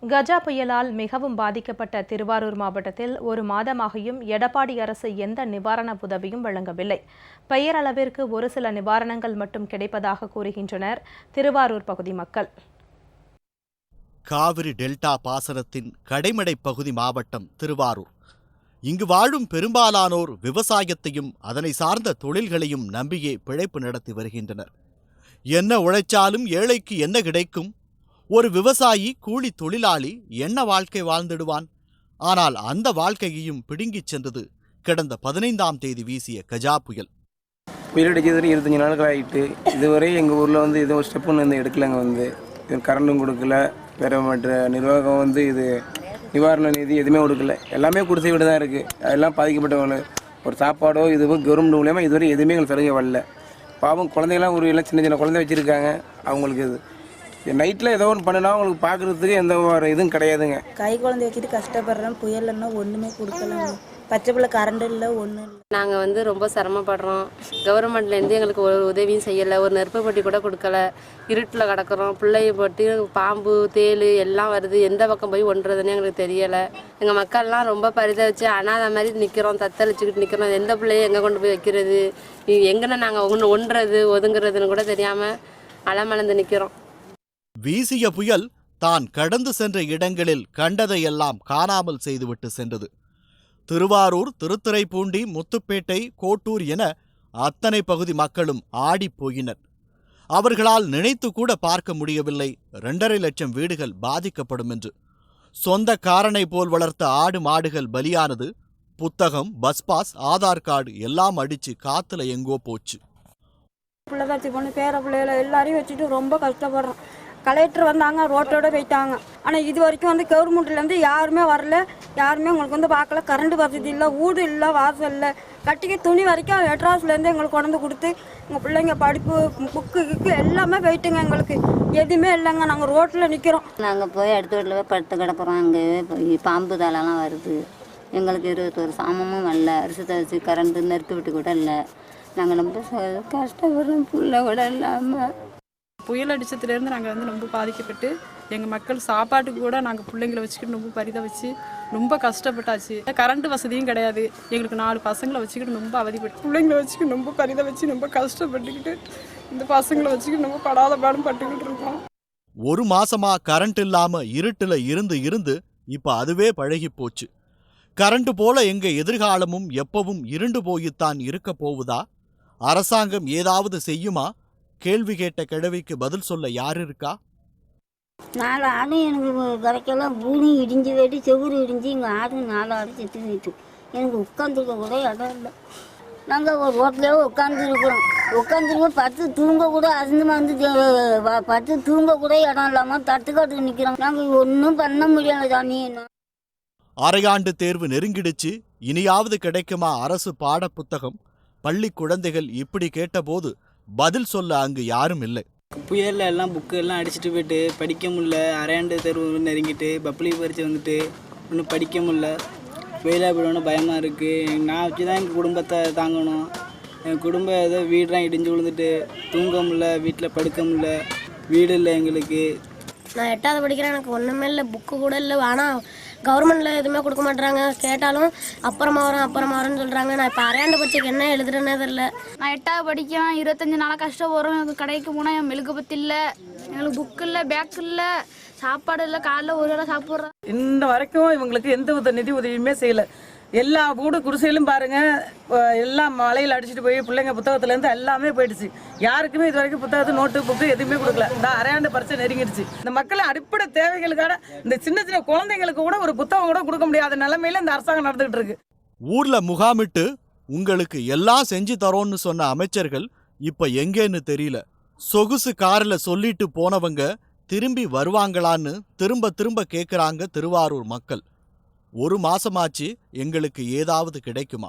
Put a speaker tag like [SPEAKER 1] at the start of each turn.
[SPEAKER 1] கஜா புயலால் மிகவும் பாதிக்கப்பட்ட திருவாரூர் மாவட்டத்தில் ஒரு மாதமாகியும் எடப்பாடி அரசு எந்த நிவாரண உதவியும் வழங்கவில்லை. பெயரளவிற்கு ஒரு சில நிவாரணங்கள் மட்டும் கிடைப்பதாக கூறுகின்றனர் திருவாரூர் பகுதி மக்கள்.
[SPEAKER 2] காவிரி டெல்டா பாசனத்தின் கடைமடை பகுதி மாவட்டம் திருவாரூர். இங்கு வாழும் பெரும்பாலானோர் விவசாயத்தையும் அதனை சார்ந்த தொழில்களையும் நம்பியே பிழைப்பு நடத்தி வருகின்றனர். என்ன உழைச்சாலும் ஏழைக்கு என்ன கிடைக்கும்? ஒரு விவசாயி கூலி தொழிலாளி என்ன வாழ்க்கை வாழ்ந்திடுவான்? ஆனால் அந்த வாழ்க்கையையும் பிடுங்கிச் சென்றது கடந்த 15ஆம் தேதி வீசிய கஜா புயல்.
[SPEAKER 3] புயல் அடிக்கிறது 25 நாட்கள் ஆகிட்டு இதுவரை எங்கள் ஊரில் இது ஒரு ஸ்டெப் ஒன்று எடுக்கலைங்க. இது கரண்டும் கொடுக்கல, வேறு மற்ற நிர்வாகம் இது நிவாரண நிதி எதுவுமே கொடுக்கல. எல்லாமே குடிசை வீடு தான் இருக்குது. அதெல்லாம் பாதிக்கப்பட்டவங்க ஒரு சாப்பாடோ கவர்மெண்ட் மூலியமாக இதுவரை எதுவுமே எங்களுக்கு சலுகை வரல. பாவம் குழந்தைங்களாம் எல்லாம் சின்ன சின்ன குழந்தை வச்சுருக்காங்க. அவங்களுக்கு நைட்டில் ஏதோ ஒன்று பண்ணினா அவங்களுக்கு பார்க்குறதுக்கு எந்த ஒரு இதுவும் கிடையாதுங்க.
[SPEAKER 4] கை குழந்தை வச்சுட்டு கஷ்டப்படுறோம். புயல்னா ஒன்றுமே கொடுக்கலாங்க. பச்சை பிள்ளை கரண்ட் இல்லை, ஒன்றும் இல்லை.
[SPEAKER 5] நாங்கள் ரொம்ப சிரமப்படுறோம். கவர்மெண்ட்லேருந்து எங்களுக்கு ஒரு உதவியும் செய்யலை. ஒரு நெருப்பு பட்டி கூட கொடுக்கல. இருட்டில் கிடக்கிறோம். பிள்ளைய போட்டு பாம்பு தேள் எல்லாம் வருது. எந்த பக்கம் போய் ஒன்றுறதுன்னு எங்களுக்கு தெரியலை. எங்கள் மக்கள்லாம் ரொம்ப பரிதவிச்சு அனாதை மாதிரி நிற்கிறோம். தத்தளிச்சுக்கிட்டு நிற்கிறோம். எந்த பிள்ளைய எங்கே கொண்டு போய் வைக்கிறது, எங்கன்னா நாங்கள் ஒன்றுறது ஒதுங்குறதுன்னு கூட தெரியாமல் அலமலந்து நிற்கிறோம்.
[SPEAKER 2] வீசிய புயல் தான் கடந்து சென்ற இடங்களில் கண்டதையெல்லாம் காணாமல் செய்துவிட்டு சென்றது. திருவாரூர், திருத்துறைப்பூண்டி, முத்துப்பேட்டை, கோட்டூர் என அத்தனை பகுதி மக்களும் ஆடிப்போயினர். அவர்களால் நினைத்து கூட பார்க்க முடியவில்லை 2.5 லட்சம் வீடுகள் பாதிக்கப்படும் என்று. சொந்த காரனை போல் வளர்த்த ஆடு மாடுகள் பலியானது. புத்தகம், பஸ் பாஸ், ஆதார் கார்டு எல்லாம் அடிச்சு காத்துல எங்கோ போச்சு.
[SPEAKER 6] பிள்ளைதாச்சி பொண்ணு பேர பிள்ளைகளை எல்லாரையும் வச்சுட்டு ரொம்ப கஷ்டப்படுறோம். கலெக்டர் வந்தாங்க, ரோட்டோட போயிட்டாங்க. ஆனால் இது வரைக்கும் கவர்மெண்ட்லேருந்து யாருமே வரல. யாருமே உங்களுக்கு பார்க்கல. கரண்ட் வசதி இல்லை, வீடு இல்லை, வாசல் இல்லை. கட்டிக்க துணி வரைக்கும் மெட்ராஸ்லேருந்து எங்களுக்கு கொண்டு கொடுத்து எங்கள் பிள்ளைங்க படிப்பு புக்கு எல்லாமே போயிட்டுங்க. எங்களுக்கு எதுவுமே இல்லைங்க. நாங்கள் ரோட்டில் நிற்கிறோம்.
[SPEAKER 7] நாங்கள் போய் அடுத்த வீட்டில் போய் படுத்து கிடக்குறோம். அங்கே பாம்பு தாளெல்லாம் வருது. எங்களுக்கு 21 சாமமும் வரல. அரிசி தவிச்சு கரண்ட் நெருப்பு விட்டு கூட இல்லை. நாங்கள் ரொம்ப கஷ்டப்படுறோம். பிள்ளை கூட இல்லாமல்
[SPEAKER 8] புயல் அடித்ததுலேருந்து நாங்கள் ரொம்ப பாதிக்கப்பட்டு எங்கள் மக்கள் சாப்பாட்டுக்கு கூட நாங்கள் பிள்ளைங்களை வச்சுக்கிட்டு ரொம்ப பரிதவிச்சு ரொம்ப கஷ்டப்பட்டாச்சு. கரண்ட் வசதியும் கிடையாது. எங்களுக்கு 4 பசங்களை வச்சுக்கிட்டு ரொம்ப அவதிப்பட்டு பிள்ளைங்களை வச்சுக்கிட்டு ரொம்ப பரிதவிச்சு ரொம்ப கஷ்டப்பட்டுக்கிட்டு இந்த பசங்களை வச்சுக்கிட்டு ரொம்ப படாத பாடும் பட்டுக்கிட்டு இருக்கோம்.
[SPEAKER 2] ஒரு மாசமா கரண்ட் இல்லாம இருட்டுல இருந்து இப்ப அதுவே பழகி போச்சு. கரண்ட் போல எங்க எதிர்காலமும் எப்பவும் இருண்டு போய்த்தான் இருக்க போகுதா? அரசாங்கம் ஏதாவது செய்யுமா? கேள்வி கேட்ட கிழவிக்கு பதில் சொல்ல யார் இருக்கா?
[SPEAKER 7] 4 ஆடு எனக்கு கிடைக்கலாம். பூமி இடிஞ்சு போயிட்டு செவுறு இடிஞ்சு எங்கள் ஆடு 4 ஆடு செத்து போயிட்டு எனக்கு உட்காந்துருக்க கூட இடம் இல்லை. நாங்கள் ஒரு ரோட்லேயே உட்காந்துருக்கோம். பத்து தூங்க கூட பத்து தூங்க கூட இடம் இல்லாமல் தட்டுக்காட்டுக்கு நிற்கிறோம். நாங்கள் ஒன்றும் பண்ண முடியல சாமி.
[SPEAKER 2] அரையாண்டு தேர்வு நெருங்கிடுச்சு. இனியாவது கிடைக்குமா அரசு பாட புத்தகம்? பள்ளி குழந்தைகள் இப்படி கேட்டபோது பதில் சொல்ல அங்கு யாரும் இல்லை.
[SPEAKER 9] புயலில் எல்லாம் புக்கு எல்லாம் அடிச்சுட்டு போயிட்டு படிக்க முடியல. அரையாண்டு தேர்வு நெருங்கிட்டு பப்ளிக் பரிட்சை ஒன்றும் படிக்க முடியல. ஃபெயிலாக போயிடணும் பயமாக இருக்குது. நான் வச்சு தான் எங்கள் குடும்பத்தை தாங்கணும். என் குடும்பம் ஏதோ வீடெலாம் இடிஞ்சு விழுந்துட்டு தூங்க முடியல, வீட்டில் படுக்க முடியல, வீடு இல்லை எங்களுக்கு.
[SPEAKER 10] நான் 8வது படிக்கிறேன். எனக்கு ஒன்றுமே இல்லை, புக்கு கூட இல்லை. ஆனால் கவர்மெண்ட்டில் எதுவுமே கொடுக்க மாட்டேறாங்க. கேட்டாலும் அப்புறமா வரும்னு சொல்கிறாங்க. நான் இப்போ அரையாண்டு பட்சத்துக்கு என்ன எழுதுறேன்னே தெரியல.
[SPEAKER 11] நான் 8வது படிக்கிறேன். 25 நாளாக கஷ்டப்படுறோம். எனக்கு கடைக்கு போனால் என் மெழுகுபத்தி இல்லை, எங்களுக்கு புக்கு இல்லை, பேக் இல்லை, சாப்பாடு இல்லை. காலைல ஒரு வேளை சாப்பிட்றேன்.
[SPEAKER 12] இன்ன வரைக்கும் இவங்களுக்கு எந்த நிதி உதவியுமே செய்யலை. எல்லா வீடு குடிசையிலும் பாருங்கள், எல்லாம் மழையில் அடிச்சுட்டு போய் பிள்ளைங்க புத்தகத்துலேருந்து எல்லாமே போயிடுச்சு. யாருக்குமே இது வரைக்கும் புத்தகத்து நோட்டு புக்கு எதுவுமே கொடுக்கல. இந்த அரையாண்டு பரிட்சை நெருங்கிடுச்சு. இந்த மக்களை அடிப்படை தேவைகளுக்கான இந்த சின்ன குழந்தைங்களுக்கு கூட ஒரு புத்தகம் கூட கொடுக்க முடியாத நிலைமையில இந்த அரசாங்கம் நடந்துகிட்டு இருக்கு.
[SPEAKER 2] ஊர்ல முகாமிட்டு உங்களுக்கு எல்லாம் செஞ்சு தரோன்னு சொன்ன அமைச்சர்கள் இப்ப எங்கேன்னு தெரியல. சொகுசு காரில் சொல்லிட்டு போனவங்க திரும்பி வருவாங்களான்னு திரும்ப கேட்குறாங்க திருவாரூர் மக்கள். ஒரு மாசமாச்சு, எங்களுக்கு ஏதாவது கிடைக்குமா?